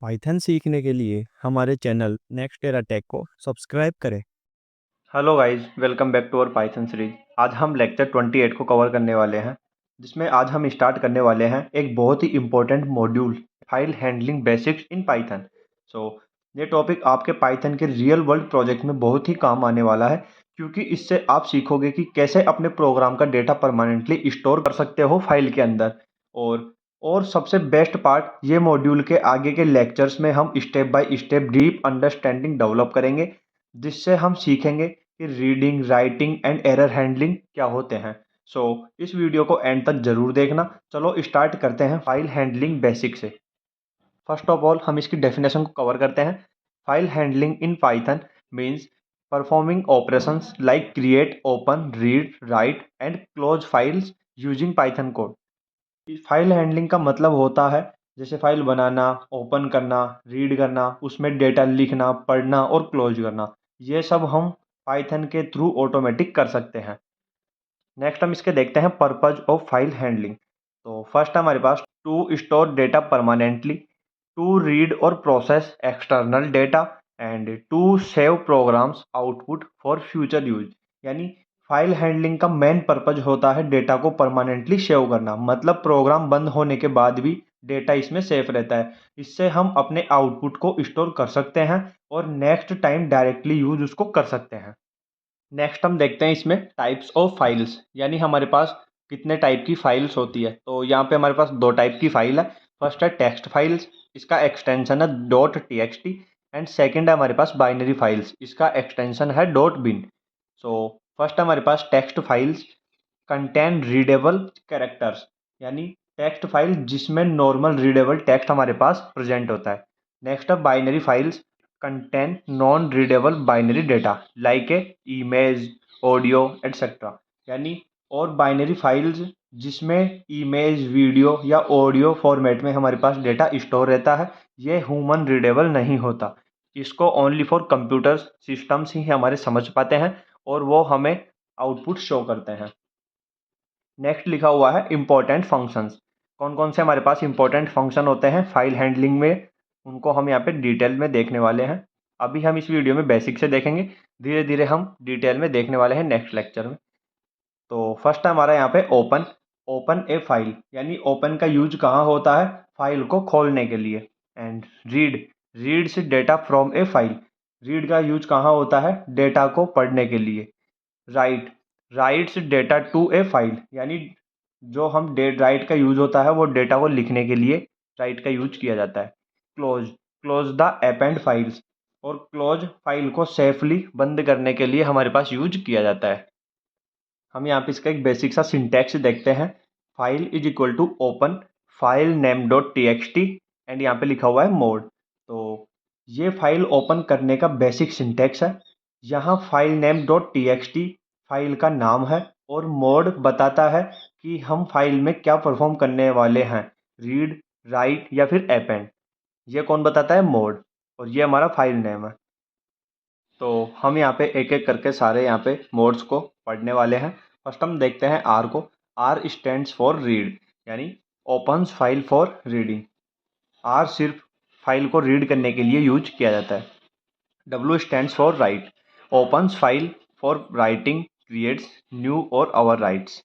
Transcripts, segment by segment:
Python सीखने के लिए हमारे चैनल नेक्स्ट एरा टेक को सब्सक्राइब करें। Hello guys, welcome back to our Python series. आज हम लेक्चर 28 को कवर करने वाले हैं, जिसमें आज हम स्टार्ट करने वाले हैं एक बहुत ही important module, file handling basics in Python. So ये टॉपिक आपके पाइथन के रियल वर्ल्ड प्रोजेक्ट में बहुत ही काम आने वाला है, क्योंकि इससे आप सीखोगे कि कैसे अपने प्रोग्राम का डेटा परमानेंटली स्टोर कर सकते हो फाइल के अंदर। और और सबसे बेस्ट पार्ट, ये मॉड्यूल के आगे के लेक्चर्स में हम step by step deep understanding develop करेंगे, जिससे हम सीखेंगे कि reading, writing and error handling क्या होते हैं। सो इस वीडियो को एंड तक जरूर देखना। चलो स्टार्ट करते हैं फाइल हैंडलिंग बेसिक से। फर्स्ट ऑफ ऑल हम इसकी डेफिनेशन को कवर करते हैं। File handling in Python means performing operations like create, open, read, right and close files using Python code. File handling का मतलब होता है जैसे फाइल बनाना, ओपन करना, रीड करना, उसमें डेटा लिखना, पढ़ना और क्लोज करना। ये सब हम पाइथन के थ्रू ऑटोमेटिक कर सकते हैं। नेक्स्ट हम इसके देखते हैं पर्पज ऑफ फाइल हैंडलिंग। तो फर्स्ट हमारे पास to store data permanently, to read और process external data and to save programs output for future use. यानी फाइल हैंडलिंग का मेन पर्पज होता है डेटा को परमानेंटली सेव करना, मतलब प्रोग्राम बंद होने के बाद भी डेटा इसमें सेफ रहता है। इससे हम अपने आउटपुट को स्टोर कर सकते हैं और नेक्स्ट टाइम डायरेक्टली यूज उसको कर सकते हैं। नेक्स्ट हम देखते हैं इसमें टाइप्स ऑफ फाइल्स, यानी हमारे पास कितने टाइप की फाइल्स होती है। तो यहाँ पे हमारे पास दो टाइप की फाइल है। फर्स्ट है टेक्स्ट फाइल्स, इसका एक्सटेंशन है dot T X T. And second है हमारे पास बाइनरी फाइल्स, इसका एक्सटेंशन है डॉट बिन। सो फर्स्ट हमारे पास text files contain readable characters, यानी टेक्स्ट फाइल जिसमें नॉर्मल रीडेबल टेक्स्ट हमारे पास प्रेजेंट होता है। नेक्स्ट है binary files contain non readable binary data like a image, audio etcetera. यानी और बाइनरी फाइल्स जिसमें इमेज, वीडियो या ऑडियो फॉर्मेट में हमारे पास डेटा स्टोर रहता है, ये ह्यूमन रीडेबल नहीं होता। इसको ओनली फॉर कंप्यूटर सिस्टम्स ही हमारे समझ पाते हैं और वो हमें आउटपुट शो करते हैं। नेक्स्ट लिखा हुआ है इंपॉर्टेंट फंक्शंस। कौन कौन से हमारे पास इंपॉर्टेंट फंक्शन होते हैं फाइल हैंडलिंग में, उनको हम यहाँ पे डिटेल में देखने वाले हैं। अभी हम इस वीडियो में बेसिक से देखेंगे, धीरे धीरे हम डिटेल में देखने वाले हैं नेक्स्ट लेक्चर में। तो फर्स्ट हमारा यहाँ पे ओपन। ओपन ए फाइल, यानी ओपन का यूज कहाँ होता है, फाइल को खोलने के लिए। And read, reads data from a file, read का यूज कहाँ होता है, डेटा को पढ़ने के लिए। Write, writes data to a file, यानी जो हम डेट राइट का यूज होता है वो डेटा को लिखने के लिए राइट का यूज किया जाता है। Close, close the append files, और क्लोज फाइल को सेफली बंद करने के लिए हमारे पास यूज किया जाता है। हम यहाँ पे इसका एक बेसिक सा सिंटैक्स देखते हैं। File is equal to open file name dot T X T and यहाँ पे लिखा हुआ है मोड। तो ये फाइल ओपन करने का बेसिक सिंटैक्स है। यहाँ file name dot T X T file का नाम है और मोड बताता है कि हम फाइल में क्या परफॉर्म करने वाले हैं, रीड, राइट या फिर अपेंड। ये कौन बताता है, मोड। और ये हमारा फाइल नेम है। तो हम यहाँ पे एक एक करके सारे यहाँ पे मोड्स को पढ़ने वाले हैं। फर्स्ट हम देखते हैं आर को। आर स्टैंड्स फॉर रीड, यानी opens file for reading. R सिर्फ फाइल को रीड करने के लिए यूज किया जाता है। W stands for write, opens file for writing, creates new or overwrites.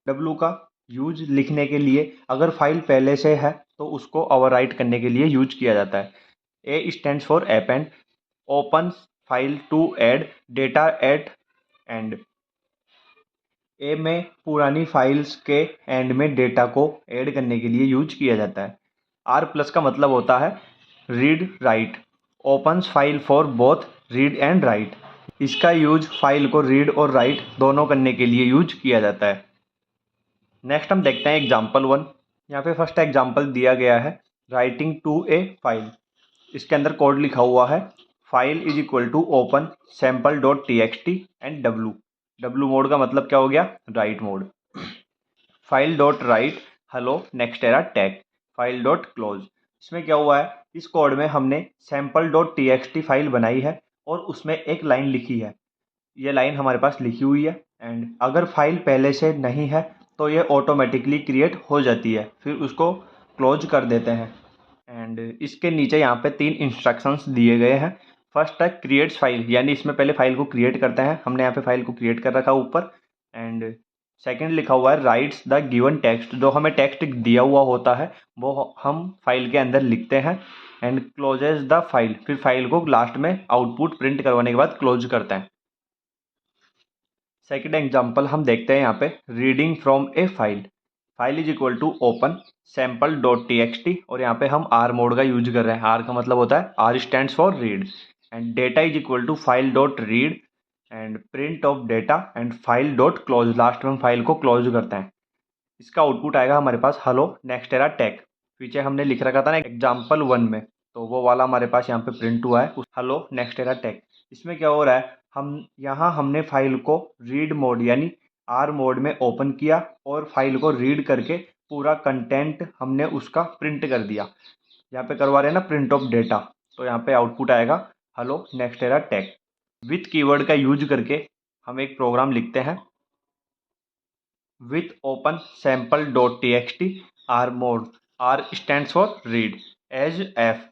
W का यूज लिखने के लिए, अगर फाइल पहले से है तो उसको ओवर राइट करने के लिए यूज किया जाता है। A stands for append, open file to add data at end. A में पुरानी फाइल्स के एंड में डेटा को ऐड करने के लिए यूज किया जाता है। आर प्लस का मतलब होता है read write, opens file for both read and right. इसका यूज फाइल को रीड और राइट दोनों करने के लिए यूज किया जाता है। नेक्स्ट हम देखते हैं एग्जाम्पल वन। यहाँ पे फर्स्ट एग्जाम्पल दिया गया है राइटिंग टू ए फाइल। इसके अंदर कोड लिखा हुआ है file is equal to open sample dot T X T and W. W mode का मतलब क्या हो गया, write mode. File dot write hello Next Era Tech, file dot close. इसमें क्या हुआ है, इस कोड में हमने sample dot T X T file बनाई है और उसमें एक लाइन लिखी है। ये लाइन हमारे पास लिखी हुई है एंड अगर फाइल पहले से नहीं है तो ये ऑटोमेटिकली क्रिएट हो जाती है, फिर उसको क्लोज कर देते हैं। एंड इसके नीचे यहाँ पे 3 इंस्ट्रक्शंस दिए गए हैं। फर्स्ट है क्रिएट्स फाइल, यानी इसमें पहले फाइल को क्रिएट करते हैं। हमने यहाँ पे फाइल को क्रिएट कर रखा ऊपर। एंड सेकंड लिखा हुआ है राइट्स द गिवन टेक्स्ट, जो हमें टेक्स्ट दिया हुआ होता है वो हम फाइल के अंदर लिखते हैं। एंड क्लोजेज द फाइल, फिर फाइल को लास्ट में आउटपुट प्रिंट करवाने के बाद क्लोज करते हैं। सेकेंड एग्जाम्पल हम देखते हैं यहाँ पे, reading from a file. File is equal to open sample dot T X T, और यहाँ पे हम आर मोड का यूज कर रहे हैं। आर का मतलब होता है R stands for read. And data is equal to file dot read and print of data and file dot close, last में हम फाइल को क्लोज करते हैं। इसका आउटपुट आएगा हमारे पास हेलो नेक्स्टेरा टेक। पीछे हमने लिख रखा था ना एग्जाम्पल 1 में, तो वो वाला हमारे पास यहाँ पे प्रिंट हुआ है हेलो नेक्स्टेरा टेक। इसमें क्या हो रहा है, हमने फाइल को रीड मोड यानी आर मोड में ओपन किया और फाइल को रीड करके पूरा कंटेंट हमने उसका प्रिंट कर दिया। यहाँ पे करवा रहे हैं ना प्रिंट ऑफ डेटा, तो यहाँ पे आउटपुट आएगा हेलो नेक्स्टेरा टेक। विथ कीवर्ड का यूज करके हम एक प्रोग्राम लिखते हैं, with open sample.txt r mode, r stands for read, as f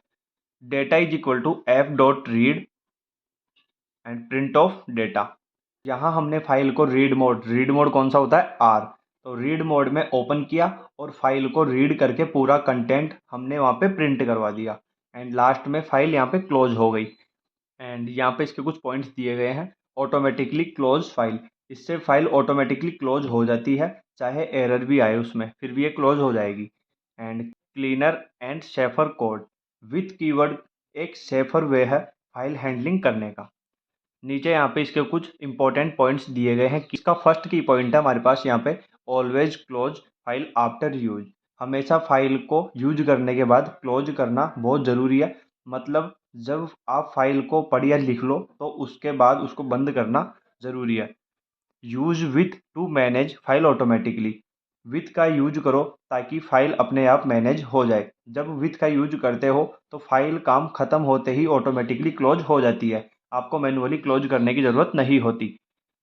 data is equal to f dot read and print of data। यहाँ हमने फाइल को रीड मोड कौन सा होता है आर, तो रीड मोड में ओपन किया और फाइल को रीड करके पूरा कंटेंट हमने वहाँ पे प्रिंट करवा दिया। एंड लास्ट में फाइल यहाँ पे क्लोज हो गई। एंड यहाँ पे इसके कुछ पॉइंट्स दिए गए हैं, ऑटोमेटिकली क्लोज फाइल, इससे फाइल ऑटोमेटिकली क्लोज हो जाती है, चाहे एरर भी आए उसमें फिर भी ये क्लोज हो जाएगी। And cleaner and safer code, with keyword एक सेफर वे है फाइल हैंडलिंग करने का। नीचे यहाँ पे इसके कुछ इंपॉर्टेंट पॉइंट्स दिए गए हैं। इसका फर्स्ट की पॉइंट है हमारे पास यहाँ पे, always close file after use, हमेशा फाइल को यूज करने के बाद क्लोज करना बहुत ज़रूरी है। मतलब जब आप फाइल को पढ़ या लिख लो तो उसके बाद उसको बंद करना ज़रूरी है। Use with to manage file automatically, with का यूज करो ताकि फाइल अपने आप मैनेज हो जाए। जब विथ का यूज करते हो तो फाइल काम ख़त्म होते ही ऑटोमेटिकली क्लोज हो जाती है, आपको मैनुअली क्लोज करने की ज़रूरत नहीं होती।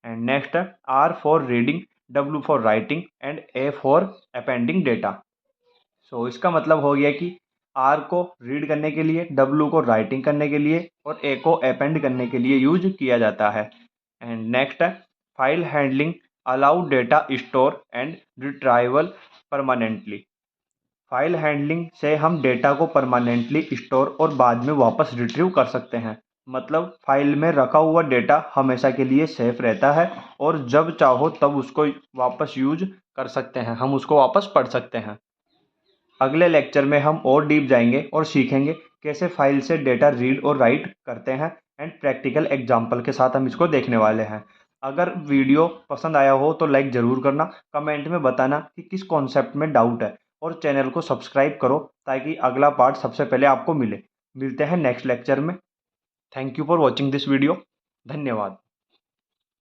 एंड नेक्स्ट है R for reading, W for writing and A for appending data. So इसका मतलब हो गया कि आर को रीड करने के लिए, डब्ल्यू को राइटिंग करने के लिए और ए को अपेंड करने के लिए यूज किया जाता है। एंड नेक्स्ट है file handling, allow data store and retrieval permanently. File handling से हम डेटा को परमानेंटली स्टोर और बाद में वापस रिट्रीव कर सकते हैं। मतलब फाइल में रखा हुआ डेटा हमेशा के लिए सेफ रहता है और जब चाहो तब उसको वापस यूज कर सकते हैं, हम उसको वापस पढ़ सकते हैं। अगले लेक्चर में हम और डीप जाएंगे और सीखेंगे कैसे फाइल से डेटा रीड और राइट करते हैं। एंड प्रैक्टिकल एग्जाम्पल के साथ हम इसको देखने वाले हैं। अगर वीडियो पसंद आया हो तो लाइक ज़रूर करना, कमेंट में बताना कि किस कॉन्सेप्ट में डाउट है, और चैनल को सब्सक्राइब करो ताकि अगला पार्ट सबसे पहले आपको मिले। मिलते हैं नेक्स्ट लेक्चर में। Thank you for watching this video. धन्यवाद।